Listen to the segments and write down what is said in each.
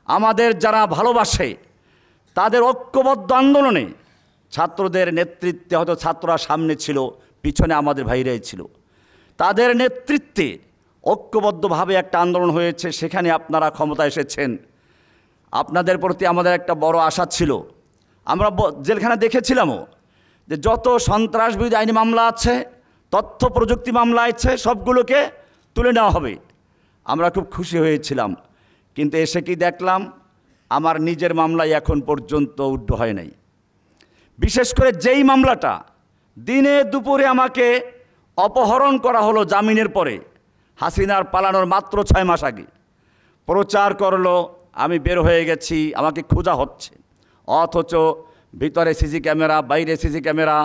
আমাদের যারা ভালোবাসে তাদের ঐক্যবদ্ধ আন্দোলনে ছাত্রদের নেতৃত্বে, হয়তো ছাত্ররা সামনে ছিল, পিছনে আমাদের ভাইরাই ছিল, তাদের নেতৃত্বে ঐক্যবদ্ধভাবে একটা আন্দোলন হয়েছে। সেখানে আপনারা ক্ষমতা এসেছেন। আপনাদের প্রতি আমাদের একটা বড় আশা ছিল। আমরা জেলখানা দেখেছিলামও যে যত সন্ত্রাস বিরোধী আইনি মামলা আছে, তথ্য প্রযুক্তি মামলা আছে, সবগুলোকে তুলে নেওয়া হবে। আমরা খুব খুশি হয়েছিলাম। কিন্তু এসে কি দেখলাম, আমার নিজের মামলায় এখন পর্যন্ত উঠ্য হয় নাই। বিশেষ করে যেই মামলাটা দিনে দুপুরে আমাকে অপহরণ করা হলো জামিনের পরে, হাসিনার পালানোর মাত্র 6 মাস আগে প্রচার করলো আমি বের হয়ে গেছি, আমাকে খোঁজা হচ্ছে, অথচ ভিতরে সিসি ক্যামেরা, বাইরে সিসি ক্যামেরা,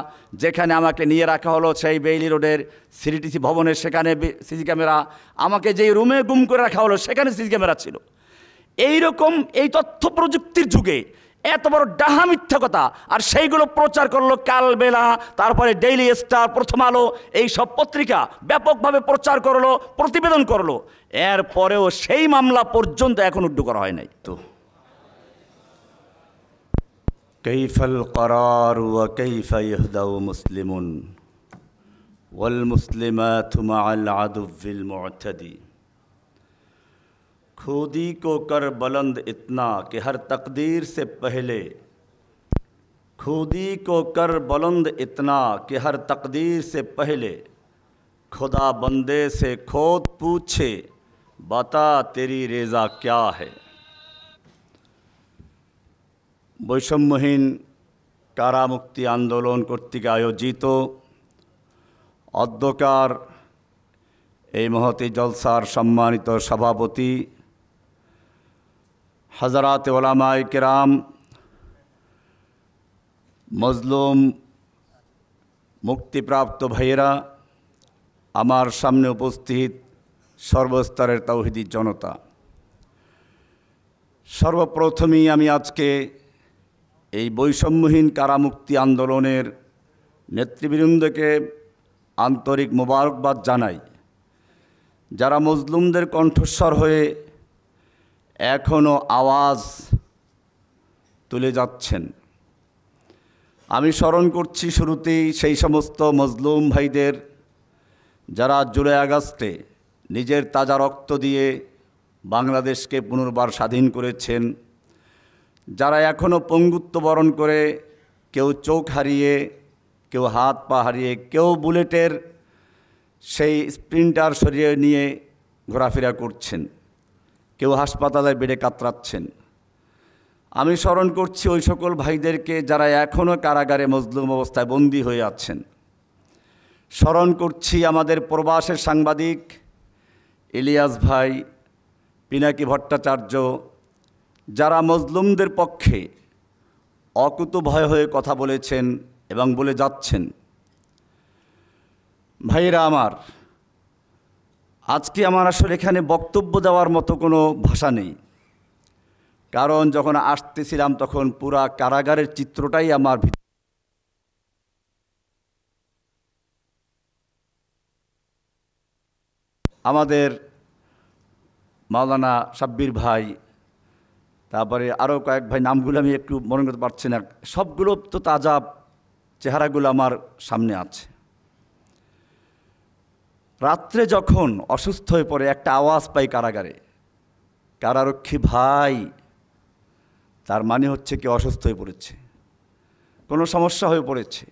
যেখানে আমাকে নিয়ে রাখা হলো সেই বেইলি রোডের সিডিটিসি ভবনের সেখানে সিসি ক্যামেরা, আমাকে যেই রুমে গুম করে রাখা হলো সেখানে সিসি ক্যামেরা ছিল। এইরকম এই তথ্য প্রযুক্তির যুগে এত বড় ডাহা মিথ্যা কথা, আর সেইগুলো প্রচার করলো কালবেলা, তারপরে ডেইলি স্টার, প্রথম আলো, এই সব পত্রিকা ব্যাপকভাবে প্রচার করলো, প্রতিবেদন করলো। এরপরেও সেই মামলা পর্যন্ত এখন উড্ডু করা হয় নাই। তো কাইফাল করার ওয়া কাইফা ইয়াহদাউ মুসলিমুন ওয়াল মুসলিমাতু মাআল আদুবিল মু'তাদি। खुदी को कर बुलंद इतना कि हर तकदीर से पहले, खुदी को कर बुलंद इतना कि हर तकदीर से पहले, खुदा बंदे से खुद पूछे बता तेरी रेज़ा क्या है। বৈষম্যহীন কারামুক্তি আন্দোলন কর্তৃক আয়োজিত অধ্যকার এই মহতি জলসার সম্মানিত সভাপতি হযরত উলামায়ে কেরাম, মজলুম মুক্তিপ্রাপ্ত ভাইয়েরা, আমার সামনে উপস্থিত সর্বস্তরের তাওহীদি জনতা, সর্বপ্রথমেই আমি আজকে এই বৈষম্যহীন কারামুক্তি আন্দোলনের নেতৃবৃন্দকে আন্তরিক মোবারকবাদ জানাই, যারা মজলুমদের কণ্ঠস্বর হয়ে এখনও আওয়াজ তুলে যাচ্ছেন। আমি স্মরণ করছি শুরুতেই সেই সমস্ত মজলুম ভাইদের যারা জুলাই আগস্টে নিজের তাজা রক্ত দিয়ে বাংলাদেশকে পুনর্বার স্বাধীন করেছেন, যারা এখনও পঙ্গুত্ব বরণ করে, কেউ চোখ হারিয়ে, কেউ হাত পা হারিয়ে, কেউ বুলেটের সেই স্প্রিন্টার সরিয়ে নিয়ে ঘোরাফেরা করছেন, কেউ হাসপাতালের বেডে কাতরাচ্ছেন। আমি স্মরণ করছি ওই সকল ভাইদেরকে যারা এখনও কারাগারে মজলুম অবস্থায় বন্দী হয়ে আছেন। স্মরণ করছি আমাদের প্রবাসের সাংবাদিক ইলিয়াস ভাই, পিনাকি ভট্টাচার্য, যারা মজলুমদের পক্ষে অকুতোভয় হয়ে কথা বলেছেন এবং বলে যাচ্ছেন। ভাইরা আমার, আজকে আমার আসলে এখানে বক্তব্য দেওয়ার মতো কোনো ভাষা নেই, কারণ যখন আসতেছিলাম তখন পুরা কারাগারের চিত্রটাই আমার আমাদের মাওলানা সাব্বির ভাই, তারপরে আরও কয়েক ভাই, নামগুলো আমি একটু মনে করতে পারছি না, সবগুলো তো তাজা চেহারাগুলো আমার সামনে আছে। রাত্রে যখন অসুস্থ হয়ে পড়ে একটা আওয়াজ পাই কারাগারে, কারারক্ষী ভাই, তার মানে হচ্ছে কি অসুস্থ হয়ে পড়েছে, কোনো সমস্যা হয়ে পড়েছে।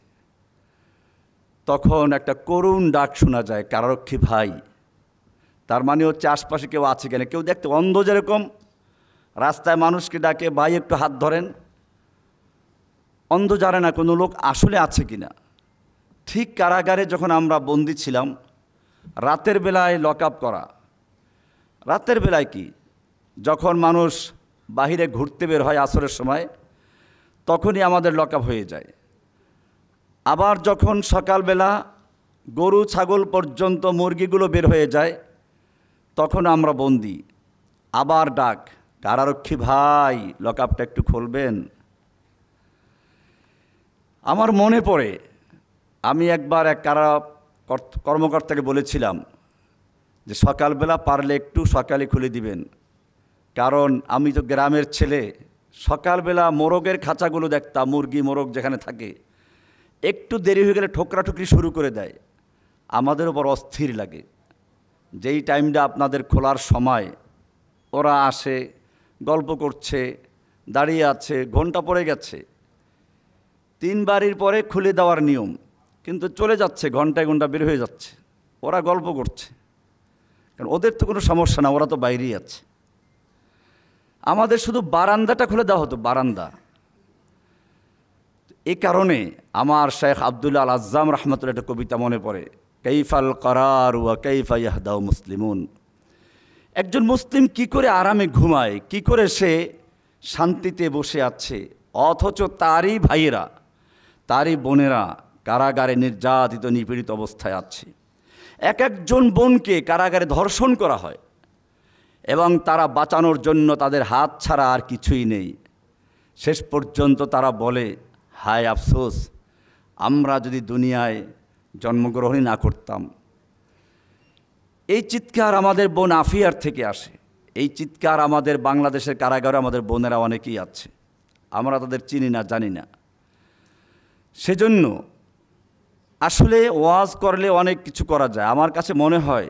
তখন একটা করুণ ডাক শোনা যায়, কারারক্ষী ভাই, তার মানে হচ্ছে আশপাশে কেউ আছে কিনা। কেউ দেখতে অন্ধ যেরকম রাস্তায় মানুষকে ডাকে, ভাই একটু হাত ধরেন, অন্ধ জানে না কোনো লোক আসলে আছে কিনা। ঠিক কারাগারে যখন আমরা বন্দি ছিলাম, রাতের বেলায় লক আপ করা, রাতের বেলায় কি, যখন মানুষ বাহিরে ঘুরতে বের হয় আসরের সময়, তখনই আমাদের লক আপ হয়ে যায়। আবার যখন সকালবেলা গরু ছাগল পর্যন্ত মুরগিগুলো বের হয়ে যায়, তখন আমরা বন্দি। আবার ডাক, কারারক্ষী ভাই লক আপটা একটু খুলবেন। আমার মনে পড়ে আমি একবার এক কারা কর্মকর্তাকে বলেছিলাম যে সকালবেলা পারলে একটু সকালে খুলে দিবেন, কারণ আমি তো গ্রামের ছেলে, সকালবেলা মোরগের খাঁচাগুলো দেখতাম, মুরগি মোরগ যেখানে থাকে, একটু দেরি হয়ে গেলে ঠোকরাঠুকরি শুরু করে দেয়। আমাদের ওপর অস্থির লাগে। যেই টাইমটা আপনাদের খোলার সময়, ওরা আসে, গল্প করছে, দাঁড়িয়ে আছে, ঘন্টা পড়ে গেছে, 3 বাড়ির পরে খুলে দেওয়ার নিয়ম, কিন্তু চলে যাচ্ছে, ঘন্টায় ঘন্টা বের হয়ে যাচ্ছে, ওরা গল্প করছে, কারণ ওদের তো কোনো সমস্যা না, ওরা তো বাইরেই আছে। আমাদের শুধু বারান্দাটা খুলে দেওয়া হতো, বারান্দা। এই কারণে আমার শেখ আব্দুল্লাহ আল আজ্জাম রহমতুল্লাহ একটা কবিতা মনে পড়ে, কাইফাল করার ওয়া কাইফা ইয়াহদাউ মুসলিমুন। একজন মুসলিম কি করে আরামে ঘুমায়, কি করে সে শান্তিতে বসে আছে, অথচ তারই ভাইয়েরা, তারই বোনেরা কারাগারে নির্যাতিত নিপীড়িত অবস্থায় আছে। এক একজন বোনকে কারাগারে ধর্ষণ করা হয় এবং তারা বাঁচানোর জন্য তাদের হাত ছাড়া আর কিছুই নেই। শেষ পর্যন্ত তারা বলে, হায় আফসোস, আমরা যদি দুনিয়ায় জন্মগ্রহণই না করতাম। এই চিৎকার আমাদের বোন আফিয়ার থেকে আসে। এই চিৎকার আমাদের বাংলাদেশের কারাগারে আমাদের বোনেরা অনেকেই আছে, আমরা তাদের চিনি না, জানি না। সেজন্য আসলে ওয়াজ করলে অনেক কিছু করা যায়। আমার কাছে মনে হয়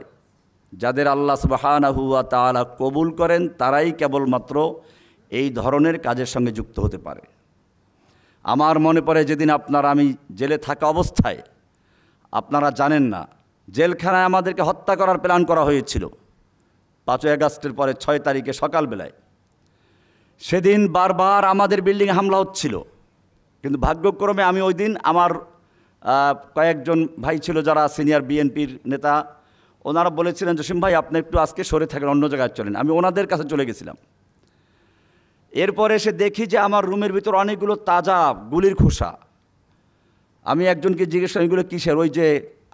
যাদের আল্লাহ সুবহানাহু ওয়া তাআলা কবুল করেন তারাই কেবলমাত্র এই ধরনের কাজের সঙ্গে যুক্ত হতে পারে। আমার মনে পড়ে যেদিন আমি জেলে থাকা অবস্থায়, আপনারা জানেন না, জেলখানায় আমাদেরকে হত্যা করার প্ল্যান করা হয়েছিল 5ই আগস্টের পরে 6 তারিখে সকালবেলায়। সেদিন বারবার আমাদের বিল্ডিংয়ে হামলা হচ্ছিল, কিন্তু ভাগ্যক্রমে আমি ওই দিন আমার কয়েকজন ভাই ছিল যারা সিনিয়র বিএনপির নেতা, ওনারা বলেছিলেন, জসিম ভাই আপনি একটু আজকে সরে থাকেন, অন্য জায়গায় চলেন। আমি ওনাদের কাছে চলে গেছিলাম। এরপরে এসে দেখি যে আমার রুমের ভিতর অনেকগুলো তাজা গুলির খোসা। আমি একজনকে জিজ্ঞেস করি, এগুলো কিসের? ওই যে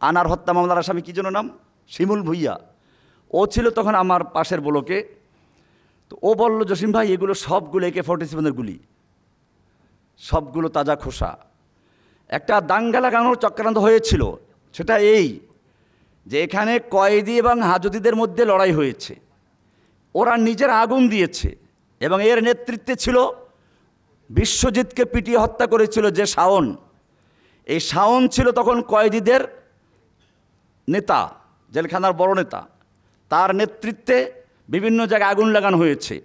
আনার হত্যা মামলার আসামি, কী যেন নাম, শিমুল ভুইয়া, ও ছিল তখন আমার পাশের ব্লকে। তো ও বলল, জসিম ভাই এগুলো সবগুলো AK-47 গুলি, সবগুলো তাজা খোসা। একটা দাঙ্গা লাগানোর চক্রান্ত হয়েছিল, সেটা এই যে এখানে কয়েদি এবং হাজতীদের মধ্যে লড়াই হয়েছে, ওরা নিজের আগুন দিয়েছে এবং এর নেতৃত্বে ছিল বিশ্বজিৎকে পিটিয়ে হত্যা করেছিল যে শাওন। এই শাওন ছিল তখন কয়েদিদের নেতা, জেলখানার বড় নেতা। তার নেতৃত্বে বিভিন্ন জায়গায় আগুন লাগানো হয়েছে।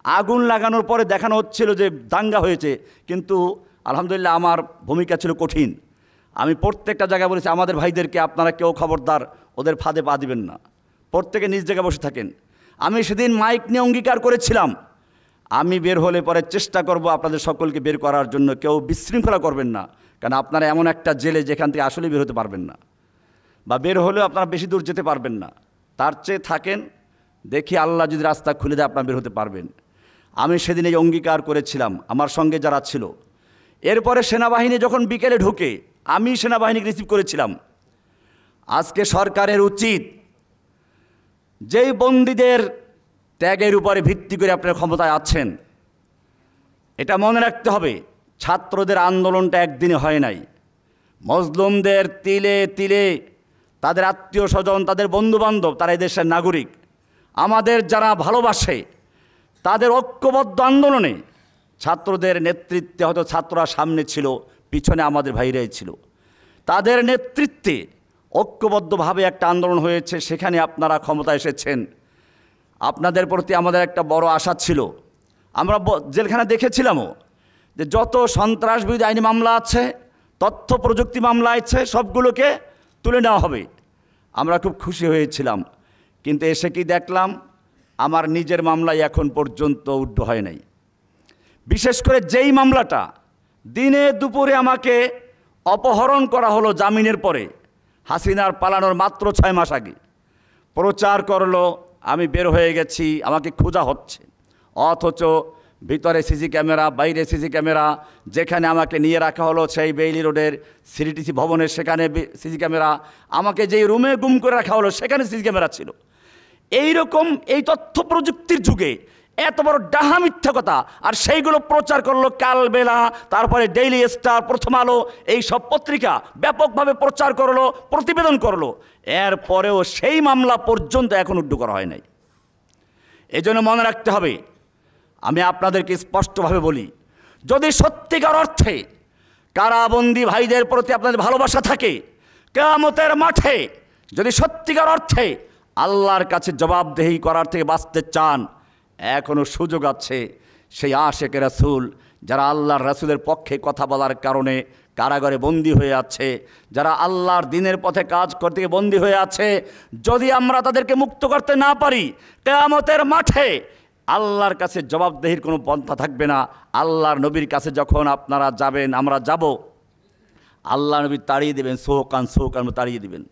আগুন লাগানোর পরে দেখানো হচ্ছিল যে দাঙ্গা হয়েছে, কিন্তু আলহামদুলিল্লাহ আমার ভূমিকা ছিল কঠিন। আমি প্রত্যেকটা জায়গায় বলেছি, আমাদের ভাইদেরকে আপনারা কেউ খবরদার ওদের ফাঁদে পা দিবেন না, প্রত্যেকে নিজ জায়গায় বসে থাকেন। আমি সেদিন মাইক নিয়ে অঙ্গীকার করেছিলাম, আমি বের হলে পরে চেষ্টা করব আপনাদের সকলকে বের করার জন্য, কেউ বিশৃঙ্খলা করবেন না, কারণ আপনারা এমন একটা জেলে যেখান থেকে আসলে বের হতে পারবেন না, বা বের হলেও আপনারা বেশি দূর যেতে পারবেন না। তার চেয়ে থাকেন, দেখি আল্লাহ যদি রাস্তা খুলে দেয় আপনারা বের হতে পারবেন। আমি সেদিন এই অঙ্গীকার করেছিলাম, আমার সঙ্গে যারা ছিল। এরপরে সেনাবাহিনী যখন বিকেলে ঢুকে, আমি সেনাবাহিনীকে রিসিভ করেছিলাম। আজকে সরকারের উচিত যেই বন্দীদের ত্যাগের উপরে ভিত্তি করে আপনার ক্ষমতায় আছেন, এটা মনে রাখতে হবে, ছাত্রদের আন্দোলনটা একদিনে হয় নাই। মজলুমদের তিলে তিলে তাদের আত্মীয় স্বজন, তাদের বন্ধুবান্ধব, তারা এই দেশের নাগরিক, আমাদের যারা ভালোবাসে, তাদের ঐক্যবদ্ধ আন্দোলনে ছাত্রদের নেতৃত্বে, হয়তো ছাত্ররা সামনে ছিল, পিছনে আমাদের ভাইরাই ছিল, তাদের নেতৃত্বে ঐক্যবদ্ধভাবে একটা আন্দোলন হয়েছে। সেখানে আপনারা ক্ষমতায় এসেছেন, আপনাদের প্রতি আমাদের একটা বড় আশা ছিল। আমরা জেলখানা দেখেছিলামও যে যত সন্ত্রাস বিরোধী আইনি মামলা আছে, তথ্য প্রযুক্তি মামলা আছে, সবগুলোকে তুলে নেওয়া হবে। আমরা খুব খুশি হয়েছিলাম, কিন্তু এসে কি দেখলাম, আমার নিজের মামলায় এখন পর্যন্ত উড্ড হয় নাই। বিশেষ করে যেই মামলাটা দিনে দুপুরে আমাকে অপহরণ করা হলো জামিনের পরে, হাসিনার পালানোর মাত্র 6 মাস আগে প্রচার করলো, আমি বের হয়ে গেছি, আমাকে খোঁজা হচ্ছে, অথচ ভিতরে সিসি ক্যামেরা, বাইরে সিসি ক্যামেরা। যেখানে আমাকে নিয়ে রাখা হলো সেই বেইলি রোডের সিটিসি ভবনের, সেখানে সিসি ক্যামেরা। আমাকে যেই রুমে গুম করে রাখা হলো সেখানে সিসি ক্যামেরা ছিল। এইরকম এই তথ্য প্রযুক্তির যুগে এত বড় ডাহা মিথ্যা কথা, আর সেইগুলো প্রচার করলো কালবেলা, তারপরে ডেইলি স্টার, প্রথম আলো, এই সব পত্রিকা ব্যাপকভাবে প্রচার করলো, প্রতিবেদন করলো। এরপরেও সেই মামলা পর্যন্ত এখন উড্ড করা হয় নাই। এজন্য মনে রাখতে হবে, আমি আপনাদেরকে স্পষ্টভাবে বলি, যদি সত্যিকার অর্থে কারাবন্দী ভাইদের প্রতি আপনাদের ভালোবাসা থাকে, কিয়ামতের মাঠে যদি সত্যিকার অর্থে আল্লাহর কাছে জবাবদেহি করার থেকে বাঁচতে চান, এখনও সুযোগ আছে। সেই আশেকে রাসূল যারা আল্লাহর রাসূলের পক্ষে কথা বলার কারণে কারাগারে বন্দী হয়ে আছে, যারা আল্লাহর দিনের পথে কাজ করতে গিয়ে বন্দী হয়ে আছে, যদি আমরা তাদেরকে মুক্ত করতে না পারি, কিয়ামতের মাঠে আল্লাহর কাছে জবাবদেহির কোনো পন্থা থাকবে না। আল্লাহর নবীর কাছে যখন আপনারা যাবেন, আমরা যাব, আল্লাহ নবী তাড়িয়ে দেবেন, সোহকান সোহকান তাড়িয়ে দেবেন।